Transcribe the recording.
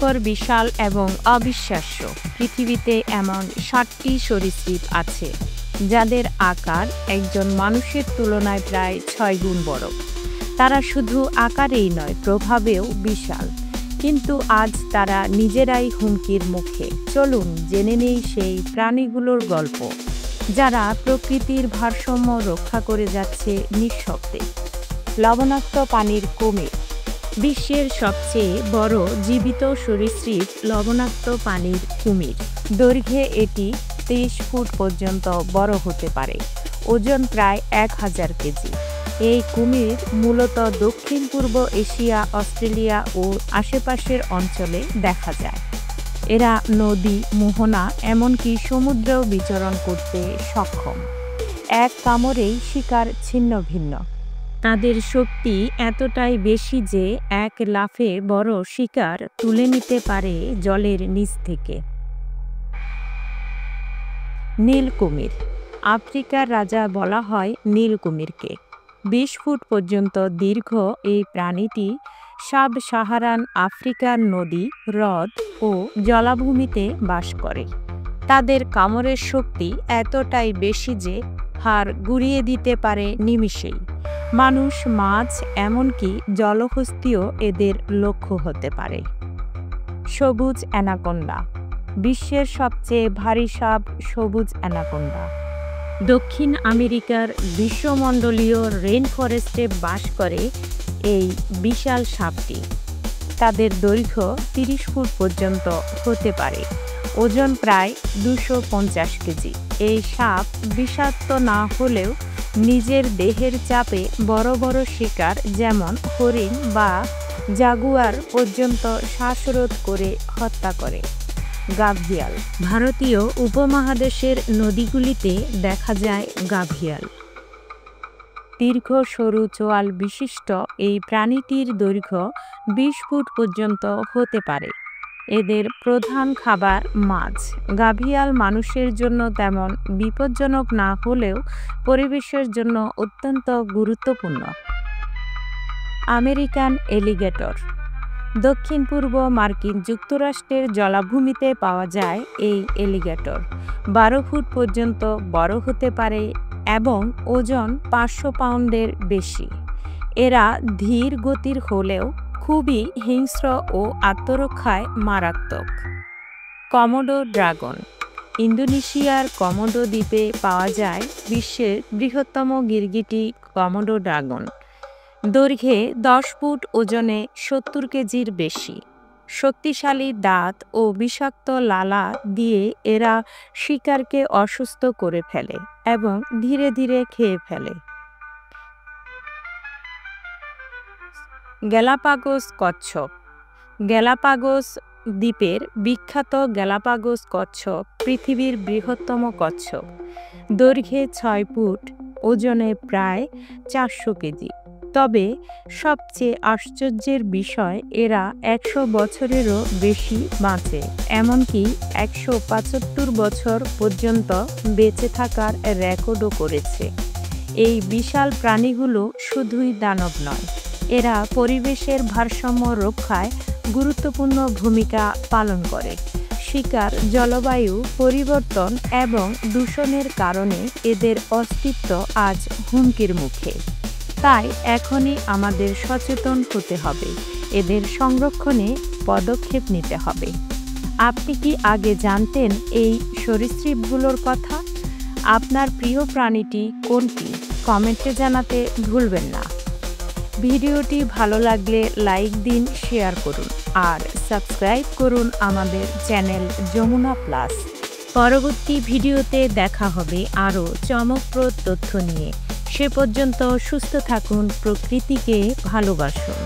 ভয়ঙ্কর, বিশাল এবং অবিশ্বাস্য। পৃথিবীতে এমন ৬০টি সরীসৃপ আছে যাদের আকার একজন মানুষের তুলনায় প্রায় ৬ গুণ বড়। তারা শুধু আকারেই নয়, প্রভাবেও বিশাল। কিন্তু আজ তারা নিজেরাই হুমকির মুখে। চলুন জেনে নেই সেই প্রাণীগুলোর গল্প, যারা প্রকৃতির ভারসাম্য রক্ষা করে যাচ্ছে নিঃশব্দে। লবণাক্ত পানির কুমির। বিশ্বের সবচেয়ে বড় জীবিত সরীসৃপ লবণাক্ত পানির কুমির। দৈর্ঘ্যে এটি ৩০ ফুট পর্যন্ত বড় হতে পারে, ওজন প্রায় ১,০০০ কেজি। এই কুমির মূলত দক্ষিণ পূর্ব এশিয়া, অস্ট্রেলিয়া ও আশেপাশের অঞ্চলে দেখা যায়। এরা নদী, মোহনা এমনকি সমুদ্রেও বিচরণ করতে সক্ষম। এক কামড়েই শিকার ছিন্ন ভিন্ন। তাদের শক্তি এতটাই বেশি যে এক লাফে বড় শিকার তুলে নিতে পারে জলের নিচ থেকে। নীল কুমির। আফ্রিকার রাজা বলা হয় নীল কুমিরকে। ২০ ফুট পর্যন্ত দীর্ঘ এই প্রাণীটি সাব সাহারান আফ্রিকার নদী, হ্রদ ও জলাভূমিতে বাস করে। তাদের কামড়ের শক্তি এতটাই বেশি যে হাড় গুঁড়িয়ে দিতে পারে নিমিষেই। মানুষ, মাছ এমনকি জলহস্তিও এদের লক্ষ্য হতে পারে। সবুজ অ্যানাকোন্ডা। বিশ্বের সবচেয়ে ভারী সাপ সবুজ অ্যানাকোন্ডা। দক্ষিণ আমেরিকার গ্রীষ্মমণ্ডলীয় রেইন ফরেস্টে বাস করে এই বিশাল সাপটি। তাদের দৈর্ঘ্য ৩০ ফুট পর্যন্ত হতে পারে, ওজন প্রায় ২৫০ কেজি। এই সাপ বিষাক্ত না হলেও নিজের দেহের চাপে বড় বড় শিকার যেমন হরিণ বা জাগুয়ার পর্যন্ত শ্বাসরোধ করে হত্যা করে। গাভিয়াল। ভারতীয় উপমহাদেশের নদীগুলিতে দেখা যায় গাভিয়াল। দীর্ঘ সরু চোয়াল বিশিষ্ট এই প্রাণীটির দৈর্ঘ্য ২০ ফুট পর্যন্ত হতে পারে। এদের প্রধান খাবার মাছ। গাভিয়াল মানুষের জন্য তেমন বিপজ্জনক না হলেও পরিবেশের জন্য অত্যন্ত গুরুত্বপূর্ণ। American alligator. দক্ষিণ পূর্ব মার্কিন যুক্তরাষ্ট্রের জলাভূমিতে পাওয়া যায় এই এলিগেটর। ১২ ফুট পর্যন্ত বড় হতে পারে এবং ওজন ৫০০ পাউন্ডের বেশি। এরা ধীর গতির হলেও খুবই হিংস্র ও আত্মরক্ষায় মারাত্মক। কমোডো ড্রাগন। ইন্দোনেশিয়ার কমোডো দ্বীপে পাওয়া যায় বিশ্বের বৃহত্তম গিরগিটি কমোডো ড্রাগন। দৈর্ঘ্যে ১০ ফুট, ওজনে ৭০ কেজির বেশি। শক্তিশালী দাঁত ও বিষাক্ত লালা দিয়ে এরা শিকারকে অসুস্থ করে ফেলে এবং ধীরে ধীরে খেয়ে ফেলে। গ্যালাপাগোস কচ্ছপ। গ্যালাপাগোস দ্বীপের বিখ্যাত গ্যালাপাগোস কচ্ছপ পৃথিবীর বৃহত্তম কচ্ছপ। দৈর্ঘ্যে ৬ ফুট, ওজনে প্রায় ৪০০ কেজি। তবে সবচেয়ে আশ্চর্যের বিষয়, এরা ১০০ বছরেরও বেশি বাঁচে, এমনকি ১৭৫ বছর পর্যন্ত বেঁচে থাকার রেকর্ডও করেছে। এই বিশাল প্রাণীগুলো শুধুই দানব নয়, এরা পরিবেশের ভারসাম্য রক্ষায় গুরুত্বপূর্ণ ভূমিকা পালন করে। শিকার, জলবায়ু পরিবর্তন এবং দূষণের কারণে এদের অস্তিত্ব আজ হুমকির মুখে। তাই এখনই আমাদের সচেতন হতে হবে, এদের সংরক্ষণে পদক্ষেপ নিতে হবে। আপনি কি আগে জানতেন এই সরীসৃপগুলোর কথা? আপনার প্রিয় প্রাণীটি কোনটি? কমেন্টে জানাতে ভুলবেন না। ভিডিওটি ভালো লাগলে লাইক দিন, শেয়ার করুন আর সাবস্ক্রাইব করুন আমাদের চ্যানেল যমুনা প্লাস। পরবর্তী ভিডিওতে দেখা হবে আরও চমকপ্রদ তথ্য নিয়ে। সে পর্যন্ত সুস্থ থাকুন, প্রকৃতিকে ভালোবাসুন।